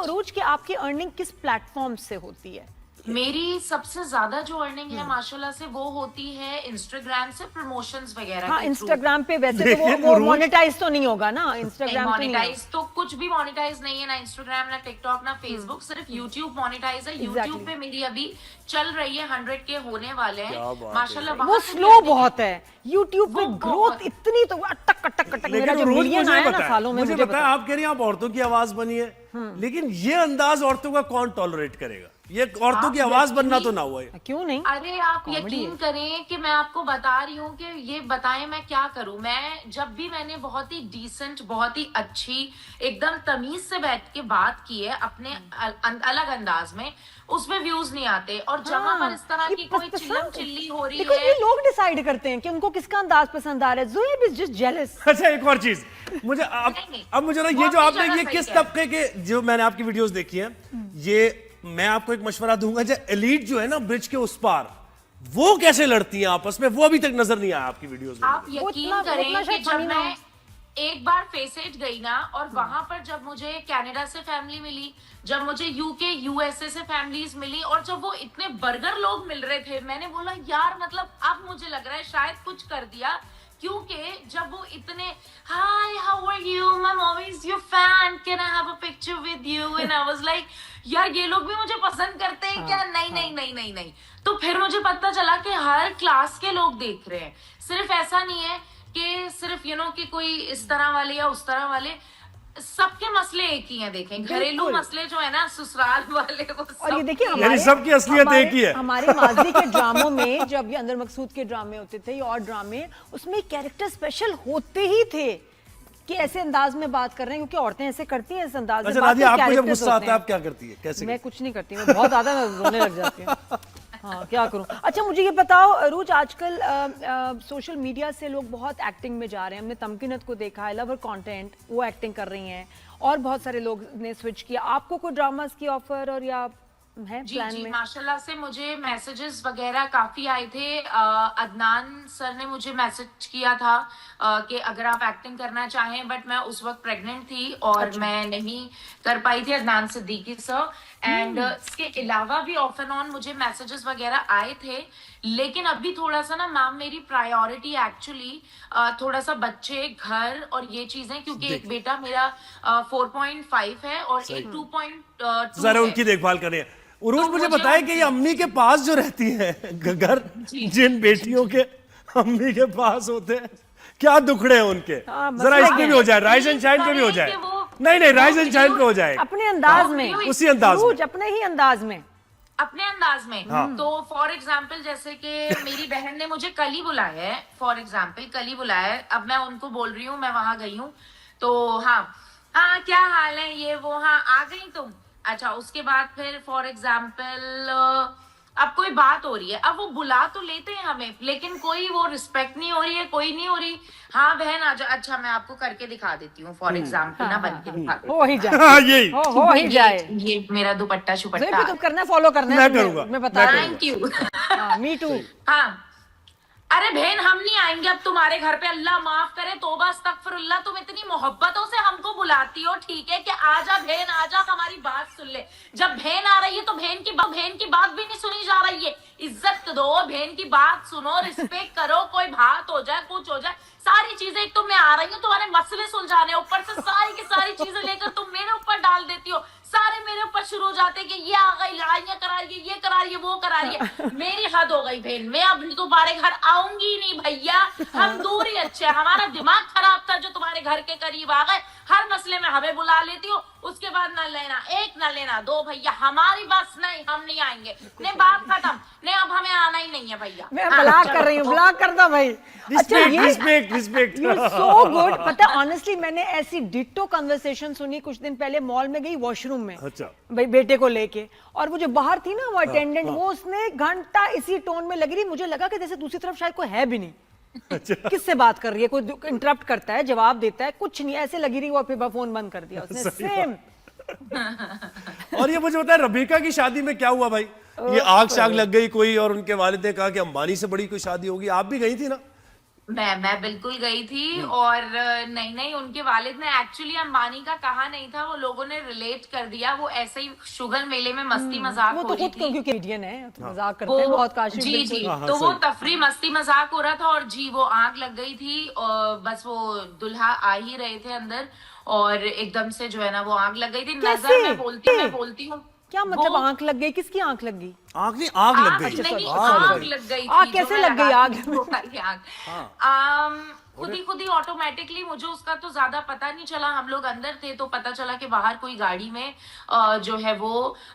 अरूज कि आपकी अर्निंग किस प्लेटफॉर्म से होती है? मेरी सबसे ज्यादा जो अर्निंग है माशाल्लाह से वो होती है इंस्टाग्राम से, प्रमोशंस वगैरह हाँ, के थ्रू। इंस्टाग्राम पे वैसे तो वो मोनेटाइज तो नहीं होगा ना, इंस्टाग्राम तो नहीं मोनेटाइज तो कुछ भी मोनेटाइज नहीं है, ना इंस्टाग्राम ना टिकटॉक ना फेसबुक, सिर्फ यूट्यूब मोनेटाइज है। यूट्यूब पे मेरी अभी चल रही है 100K होने वाले हैं माशाल्लाह। वो स्लो बहुत है यूट्यूब पे, ग्रोथ इतनी तो अटक अटक अटक। मेरा जो मिलियन आया ना सालों में, मुझे पता है आप कह रही हैं आप औरतों की आवाज बनी है, लेकिन ये अंदाज औरतों का कौन टॉलरेट करेगा? ये औरतों की आवाज बनना तो ना हुआ है। क्यों नहीं? अरे आप यकीन करें कि मैं आपको बता रही हूँ कि ये बताएं मैं क्या करूं। मैं जब भी मैंने बहुत ही डिसेंट, बहुत ही अच्छी, एकदम तमीज से बैठ के बात की है अपने अलग अंदाज में, उसमें व्यूज नहीं आते। और जहां पर इस तरह की कोई चिल्लम चिल्ली हो रही है, ये लोग डिसाइड करते हैं कि उनको किसका अंदाज पसंद आ रहा है। Zuaib is just jealous. अच्छा एक और चीज मुझे अब मुझे ना, ये जो आपने ये किस तबके के, जो मैंने आपकी वीडियोस देखी है, ये मैं आपको एक मशवरा दूंगा, जो एलीट जो है ना ब्रिज के उस पार, वो कैसे लड़ती हैं आपस में, वो अभी तक नजर नहीं आया आपकी वीडियोस में। आप यकीन करें कि जब मैं एक बार फेसेट गई ना, और वहां पर जब मुझे कनाडा से फैमिली मिली, जब मुझे यूके यूएसए से फैमिलीज मिली, और जब वो इतने बर्गर लोग मिल रहे थे, मैंने बोला यार मतलब अब मुझे लग रहा है शायद कुछ कर दिया। क्योंकि जब वो इतने hi how are you, my mom is your fan, can I have a picture with you, and I was like यार ये लोग भी मुझे पसंद करते हैं क्या? नहीं नहीं नहीं नहीं नहीं। तो फिर मुझे पता चला कि हर क्लास के लोग देख रहे हैं। सिर्फ ऐसा नहीं है कि सिर्फ कि कोई इस तरह वाले या उस तरह वाले, सबके मसले एक ही हैं। देखें घरेलू मसले जो है ना, ससुराल वाले, वो और ये देखिए यानी सबकी असलियत एक ही है। हमारे माजी के ड्रामों में जब ये अंदर मकसूद के ड्रामे होते थे और ड्रामे, उसमें कैरेक्टर स्पेशल होते ही थे कि ऐसे अंदाज में बात कर रहे हैं, क्योंकि औरतें ऐसे करती हैं इस अंदाज में। अच्छा नादिया, आपको जब गुस्सा आता है आप क्या करती है, कैसे? मैं कुछ नहीं करती, मैं बहुत ज्यादा रोने लग जाती हूँ। हाँ क्या करूं। अच्छा मुझे ये बताओ अरूज, आजकल सोशल मीडिया से लोग बहुत एक्टिंग में जा रहे हैं। हमने तमकीनत को देखा, आई लव हर कंटेंट, वो एक्टिंग कर रही हैं, और बहुत सारे लोग ने स्विच किया। आपको कोई ड्रामास की ऑफर और या है जी प्लान जी में? माशाल्लाह से मुझे मैसेजेस वगैरह काफी आए थे। अदनान सर ने मुझे मैसेज किया था कि अगर आप एक्टिंग करना चाहें, बट मैं उस वक्त प्रेग्नेंट थी और मैं नहीं कर पाई थी, अदनान सिद्दीकी सर। एंड इसके अलावा भी ऑफ एंड ऑन मुझे मैसेजेस वगैरह आए थे। लेकिन अभी थोड़ा सा ना मैम, मेरी प्रायोरिटी एक्चुअली थोड़ा सा बच्चे, घर और ये चीजें, क्योंकि एक बेटा मेरा 4.5 है और एक 2.2 जरा उनकी देखभाल करें। उरूज मुझे बताए कि ये अम्मी के पास जो रहती है, घर जिन बेटियों के अम्मी के पास होते हैं, क्या दुखड़े हैं उनके, जरा इस पे भी हो जाए, राइज एंड शाइन पे भी हो जाए। नहीं नहीं, राइज एंड शाइन पे हो जाए अपने अंदाज में, उसी अंदाज में, अपने ही अंदाज में, अपने अंदाज में। तो फॉर एग्जाम्पल जैसे कि मेरी बहन ने मुझे कल ही बुलाया है, फॉर एग्जाम्पल कल ही बुलाया है। अब मैं उनको बोल रही हूँ, मैं वहां गई हूँ, तो हाँ क्या हाल है, ये वो, हाँ आ गई तुम, अच्छा। उसके बाद फिर फॉर एग्जाम्पल अब कोई बात हो रही है, अब वो बुला तो लेते हैं हमें, लेकिन कोई वो रिस्पेक्ट नहीं हो रही है, कोई नहीं हो रही। हाँ बहन आजा, अच्छा मैं आपको करके दिखा देती हूँ, फॉर एग्जाम्पल ना बन के दिखा देती हूँ। हो ही जाए, यही हो ही जाए। ये मेरा दुपट्टा शुपट्टा तो करना, फॉलो करना है, मैं करूंगा, मैं बता रही हूँ। Thank you. Me too. हाँ अरे बहन हम नहीं आएंगे अब तुम्हारे घर पे, अल्लाह माफ करे, तौबा अस्तगफिरुल्लाह। तुम इतनी मोहब्बतों से हमको बुलाती हो, ठीक है कि आजा बहन आजा, हमारी बात सुन ले। जब बहन आ रही है तो बहन की बात भी नहीं सुनी जा रही है। इज्जत दो, बहन की बात सुनो, रिस्पेक्ट करो, कोई बात हो जाए, कुछ हो जाए, सारी चीजें, एक तो मैं आ रही हूँ तुम्हारे मसले सुलझाने, ऊपर से सारी की सारी चीजें लेकर तुम मेरे ऊपर डाल देती हो। सारे मेरे ऊपर शुरू हो जाते कि ये आ गई, लड़ाइयां करा रही है, ये करा रही है, वो करा रही है। मेरी हद हो गई बहन, मैं अब तुम्हारे घर आऊंगी नहीं भैया, हम दूर ही अच्छे हैं। हमारा दिमाग खराब था जो तुम्हारे घर के करीब आ गए, हर मसले में हमें बुला लेती हो, उसके बाद ना लेना एक ना लेना दो भैया, हमारी बस नहीं, हम नहीं आएंगे, नहीं बात खत्म, नहीं अब हमें आना ही नहीं है भैया। मैं ब्लॉक कर रही हूँ, ब्लॉक कर दो भाई। अच्छा ये रिस्पेक्ट सो गुड। पता ऑनेस्टली मैंने ऐसी डिट्टो कन्वर्सेशन सुनी कुछ दिन पहले, मॉल में गई वॉशरूम में, अच्छा भाई बेटे को लेके, और वो जो बाहर थी ना वो अटेंडेंट, वो उसने घंटा इसी टोन में लग रही, मुझे लगा कि जैसे दूसरी तरफ शायद कोई है भी नहीं। अच्छा। किससे बात कर रही है, कोई इंटरप्ट करता है, जवाब देता है, कुछ नहीं, ऐसे लगी रही, वो फिर फोन बंद कर दिया उसने। सेम। और ये मुझे बताया रबीका की शादी में क्या हुआ भाई, ये आग शाग लग गई कोई, और उनके वालिद ने कहा कि अंबानी से बड़ी कोई शादी होगी, आप भी गई थी ना? मैं बिल्कुल गई थी और नहीं नहीं, उनके वालिद ने एक्चुअली अंबानी का कहा नहीं था, वो लोगों ने रिलेट कर दिया। वो ऐसे ही शुगर मेले में मस्ती मजाक वो हो तो रही खुद थी। क्योंकि कॉमेडियन है तो मजाक करते वो हैं बहुत काशिफ, जी बिल्कुल। जी, हाँ, हाँ, तो वो सही। तफरी मस्ती मजाक हो रहा था और जी वो आग लग गई थी और बस वो दुल्हा आ ही रहे थे अंदर और एकदम से जो है ना वो आग लग गई थी। नजर कैसे? मैं बोलती हूँ क्या मतलब वो आंख लग गई? किसकी आंख लग गई? आग नहीं, आग लग आग गई। नहीं, आग लग आग गई। लग गई आग थी। कैसे जो मैं लग गई आग? लगाती हूँ वो वाली आग। खुद ही ऑटोमेटिकली, मुझे उसका तो ज्यादा पता नहीं चला। हम लोग अंदर थे तो पता चला कि बाहर कोई गाड़ी में जो है वो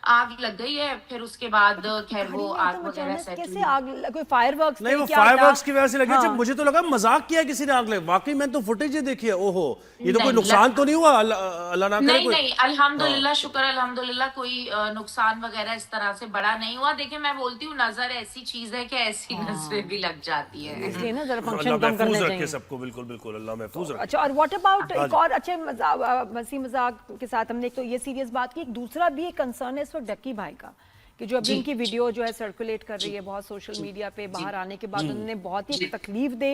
आग लग गई है। फिर उसके बाद खैर वो गाड़ी में आग एकदम वगैरह अचानक सेट कैसे हुई। आग कोई फायरवर्क्स नहीं, थे वो क्या था? फायरवर्क्स की वजह से लगी। हाँ। अच्छा, मुझे तो लगा मजाक किया किसी ने, आग लगी। वाकई मैंने तो फुटेज ही देखी है। ओहो, ये तो कोई नहीं, नुकसान तो नहीं हुआ? अल्लाह ना करे नहीं कोई। नहीं, अल्हम्दुलिल्लाह, शुक्र अल्हम्दुलिल्लाह, कोई नुकसान वगैरह इस तरह से बड़ा नहीं हुआ। देखिए मैं बोलती हूँ नजर ऐसी चीज है कि ऐसी नजरें भी लग जाती है। इसलिए ना जरा अल्लाह फंक्शन कम महफूज करने रखे चाहिए। सबको, बिल्कुल बिल्कुल, अल्लाह महफूज रखे। अच्छा, और व्हाट अबाउट हाँ एक जी। और अच्छे मजाक मजाक के साथ हमने एक तो ये सीरियस बात की, एक दूसरा भी एक कंसर्न है इस वक्त डक्की भाई का कि जो अभी जी इनकी वीडियो जो है सर्कुलेट कर रही है बहुत सोशल मीडिया पे, बाहर आने के बाद उन्होंने बहुत ही एक तकलीफ दे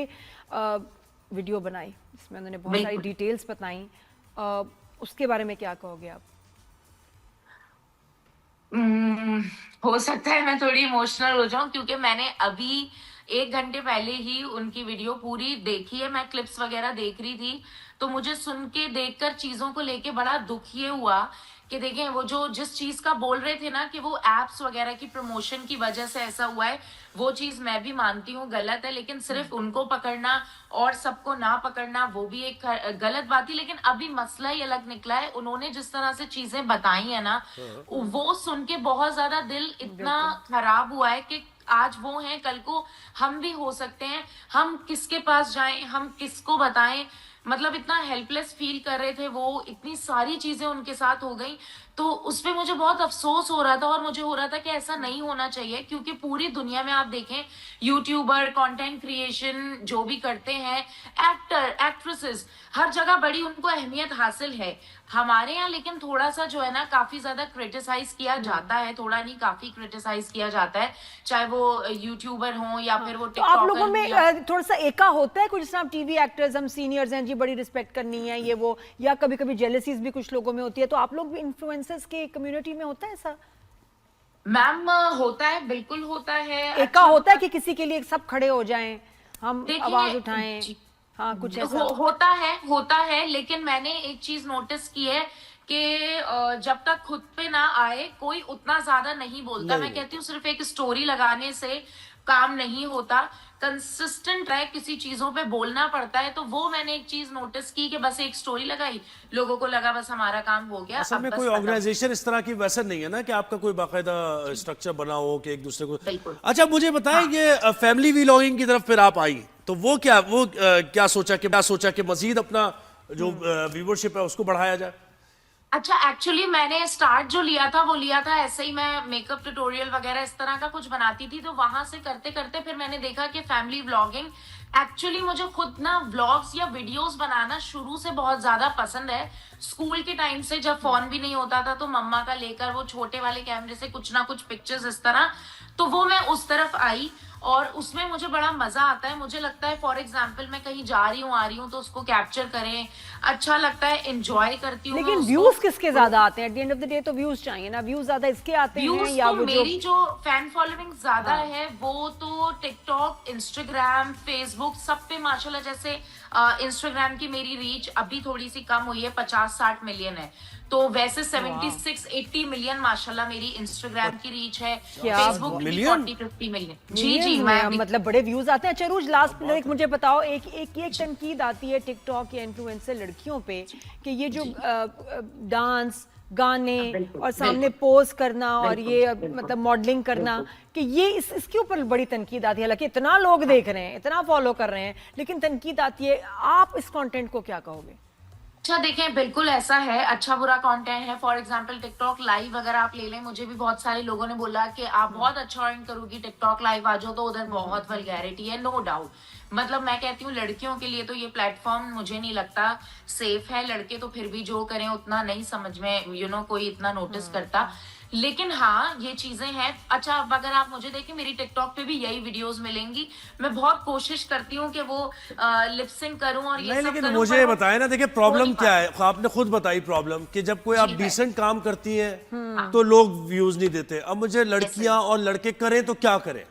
वीडियो बनाई जिसमें उन्होंने बहुत सारी बिल्कुल। डिटेल्स बताई। उसके बारे में क्या कहोगे आप? हम्म, हो सकता है मैं थोड़ी इमोशनल हो जाऊं क्योंकि मैंने अभी 1 घंटे पहले ही उनकी वीडियो पूरी देखी है। मैं क्लिप्स वगैरह देख रही थी तो मुझे सुन के देखकर चीजों को लेके बड़ा दुख ये हुआ कि देखें वो जो जिस चीज का बोल रहे थे ना कि वो एप्स वगैरह की प्रमोशन की वजह से ऐसा हुआ है, वो चीज मैं भी मानती हूँ गलत है। लेकिन सिर्फ उनको पकड़ना और सबको ना पकड़ना वो भी एक गलत बात थी। लेकिन अभी मसला ही अलग निकला है। उन्होंने जिस तरह से चीजें बताई है ना, वो सुन के बहुत ज्यादा दिल इतना खराब हुआ है कि आज वो हैं, कल को हम भी हो सकते हैं। हम किसके पास जाएं, हम किसको बताएं? मतलब इतना हेल्पलेस फील कर रहे थे वो, इतनी सारी चीजें उनके साथ हो गई तो उस पे मुझे बहुत अफसोस हो रहा था और मुझे हो रहा था कि ऐसा नहीं होना चाहिए। क्योंकि पूरी दुनिया में आप देखें, यूट्यूबर, कंटेंट क्रिएशन जो भी करते हैं, एक्टर, एक्ट्रेसेस, हर जगह बड़ी उनको अहमियत हासिल है। हमारे यहाँ लेकिन थोड़ा सा जो है ना काफी ज्यादा क्रिटिसाइज किया जाता है, थोड़ा नहीं काफी क्रिटिसाइज किया जाता है, चाहे वो यूट्यूबर हो या फिर वो तो आप लोगों में टिकटॉकर। थोड़ा सा एका होता है कुछ, जैसे आप टीवी एक्टर्स, हम सीनियर्स हैं जी, बड़ी रिस्पेक्ट करनी है ये वो, या कभी कभी जेलसीज भी कुछ लोगों में होती है, तो आप लोग भी इन्फ्लुएंसर्स के कम्युनिटी में होता है ऐसा? मैम होता है, बिल्कुल होता है। एका होता है कि किसी के लिए सब खड़े हो जाएं, हम देखिए, आवाज उठाएं? जी, हाँ, कुछ ऐसा होता है। लेकिन मैंने एक चीज नोटिस की है कि जब तक खुद पे ना आए कोई उतना ज्यादा नहीं बोलता। मैं कहती हूँ सिर्फ एक स्टोरी लगाने से काम नहीं होता, कंसिस्टेंट रहे, किसी चीजों पे बोलना पड़ता है। तो वो मैंने एक चीज नोटिस की कि बस एक स्टोरी लगाई, लोगों को लगा बस हमारा काम हो गया। असल अब में बस कोई खत्म। ऑर्गेनाइजेशन इस तरह की वैसा नहीं है ना कि आपका कोई बाकायदा स्ट्रक्चर बना हो कि एक दूसरे को। बिल्कुल। अच्छा, मुझे बताएं, ये फैमिली व्लॉगिंग की तरफ फिर आप आई तो वो क्या सोचा कि मजीद अपना जो व्यूवरशिप है उसको बढ़ाया जाए? अच्छा, एक्चुअली मैंने स्टार्ट जो लिया था वो लिया था ऐसे ही, मैं मेकअप ट्यूटोरियल वगैरह इस तरह का कुछ बनाती थी। तो वहां से करते करते फिर मैंने देखा कि फैमिली व्लॉगिंग, एक्चुअली मुझे खुद ना व्लॉग्स या वीडियोस बनाना शुरू से बहुत ज्यादा पसंद है। स्कूल के टाइम से जब फोन भी नहीं होता था तो मम्मा का लेकर वो छोटे वाले कैमरे से कुछ ना कुछ पिक्चर्स इस तरह, तो वो मैं उस तरफ आई और उसमें मुझे बड़ा मजा आता है। मुझे लगता है फॉर एग्जाम्पल मैं कहीं जा रही हूँ आ रही हूँ तो उसको कैप्चर करें, अच्छा लगता है, एंजॉय करती हूँ। लेकिन व्यूज किसके ज्यादा आते हैं? At the end of the day तो व्यूज चाहिए ना, व्यूज ज्यादा इसके आते हैं व्यूज या तो वो मेरी जो जो फैन फॉलोइंग ज्यादा है वो तो टिकटॉक, इंस्टाग्राम, फेसबुक सब पे माशाल्लाह। जैसे इंस्टाग्राम की मेरी रीच अभी थोड़ी सी कम हुई है, 50-60 मिलियन है। तो वैसे 76-80 मिलियन माशाल्लाह मेरी इंस्टाग्राम की रीच है। क्या फेसबुक की मिलियन? 40-50 मिलियन। जी Millions जी, में मैं हम, मतलब बड़े व्यूज आते हैं। अच्छा रूज, लास्ट एक मुझे बताओ, एक तनकीद आती है टिकटॉक या इन्फ्लुएंसर लड़कियों पे कि ये जो डांस, गाने और सामने पोज करना और ये मतलब मॉडलिंग करना, कि ये इसके ऊपर बड़ी तनकीद आती है। हालांकि इतना लोग देख रहे हैं, इतना फॉलो कर रहे हैं, लेकिन तनकीद आती है। आप इस कंटेंट को क्या कहोगे? अच्छा देखें, बिल्कुल ऐसा है, अच्छा बुरा कंटेंट है। फॉर एग्जांपल टिकटॉक लाइव अगर आप ले लें, मुझे भी बहुत सारे लोगों ने बोला कि आप बहुत अच्छा अर्न करोगी, टिकटॉक लाइव आ जाओ, तो उधर बहुत वल्गैरिटी है, नो डाउट। मतलब मैं कहती हूँ लड़कियों के लिए तो ये प्लेटफॉर्म मुझे नहीं लगता सेफ है। लड़के तो फिर भी जो करें उतना नहीं समझ में कोई इतना नोटिस करता। लेकिन हाँ ये चीजें हैं। अच्छा अब अगर आप मुझे देखें मेरी टिकटॉक पे भी यही वीडियोस मिलेंगी। मैं बहुत कोशिश करती हूँ कि वो लिपसिंग करूं और ये नहीं, सब लेकिन करूं, मुझे पर वो बताए ना, देखिए हो प्रॉब्लम नहीं क्या है, आपने खुद बताई प्रॉब्लम कि जब कोई आप जी, डिसेंट काम करती हैं तो लोग व्यूज नहीं देते। अब मुझे लड़कियां और लड़के करें तो क्या करें?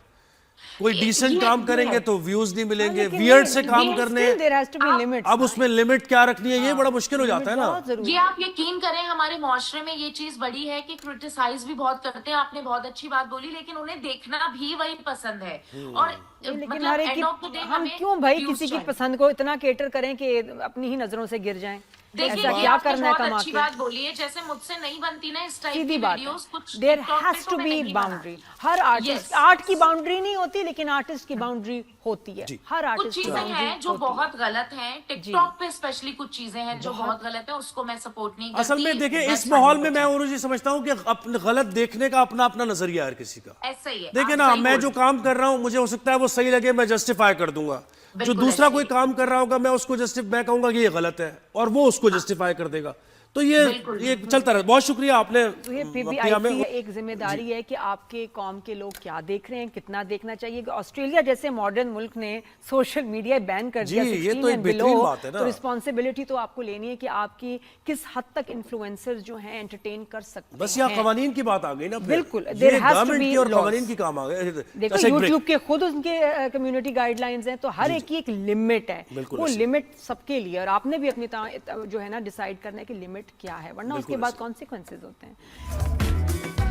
कोई डिसेंट काम करेंगे तो व्यूज नहीं मिलेंगे, वियर्ड से काम करने, there has to be limits. अब उसमें लिमिट क्या रखनी है, ये बड़ा मुश्किल हो जाता है ना। बहुत जरूरी ये आप यकीन करें हमारे मुआशरे में ये चीज बड़ी है कि क्रिटिसाइज भी बहुत करते हैं। आपने बहुत अच्छी बात बोली, लेकिन उन्हें देखना भी वही पसंद है। और लेकिन मतलब हर एक end of the day की हम हमें क्यों भाई views किसी की चाहिए। पसंद को इतना केटर करें कि अपनी ही नजरों से गिर जाएं? देखिए ऐसा ये क्या आपने करना है बहुत कमा अच्छी के? बात बोली है। जैसे मुझसे नहीं बनती ना इस टाइप सीधी की बात वीडियोस, है, कुछ देयर TikTok पे हैज तो टू मैं बी नहीं बाउंड्री। बनाती। हर आर्टिस्ट, Yes. आर्ट की बाउंड्री नहीं होती लेकिन आर्टिस्ट की बाउंड्री होती है। हर कुछ आर्टिस्ट की चीजें बाउंड्री हैं जो होती है। बहुत गलत हैं। टिकटॉक पे स्पेशली कुछ चीजें हैं जो बहुत गलत है, उसको मैं सपोर्ट नहीं करती। असल में देखिए That's इस माहौल में fine, मैं और ये समझता हूँ कि अपने गलत देखने का अपना अपना नजरिया है हर किसी का। ऐसा ही है। देखिए आप ना, सही मैं बोल जो रहे काम कर रहा हूँ मुझे हो सकता है वो सही लगे, मैं जस्टिफाई कर दूंगा। जो बिल्कुल दूसरा ऐसे कोई ही। काम कर रहा होगा मैं उसको मैं कहूंगा कि ये गलत है और वो उसको जस्टिफाई कर देगा। तो ये चलता रहे। बहुत शुक्रिया आपने तो ये फिर भी किया। IC एक जिम्मेदारी है कि आपके कौम के लोग क्या देख रहे हैं, कितना देखना चाहिए। ऑस्ट्रेलिया जैसे मॉडर्न मुल्क ने सोशल मीडिया बैन कर दिया जी, ये 16 तो एक and बेहतरीन below, बात है ना। तो रिस्पॉन्सिबिलिटी तो आपको लेनी है कि आपकी किस हद तक इन्फ्लुएंसर्स जो हैं एंटरटेन कर सकते बस हैं। यहाँ कवानीन की बात आ गई ना। बिल्कुल, ये there has to government be की और laws. कवानीन की काम आ गए। देखो अच्छा, एक break। YouTube के खुद उनके कम्युनिटी गाइडलाइंस हैं, तो हर एक की एक लिमिट है। बिल्कुल वो ऐसे। लिमिट सबके लिए, और आपने भी अपनी जो है ना डिसाइड करना है कि लिमिट क्या है, वरना उसके बाद ऐसे। कॉन्सिक्वेंसेज होते हैं।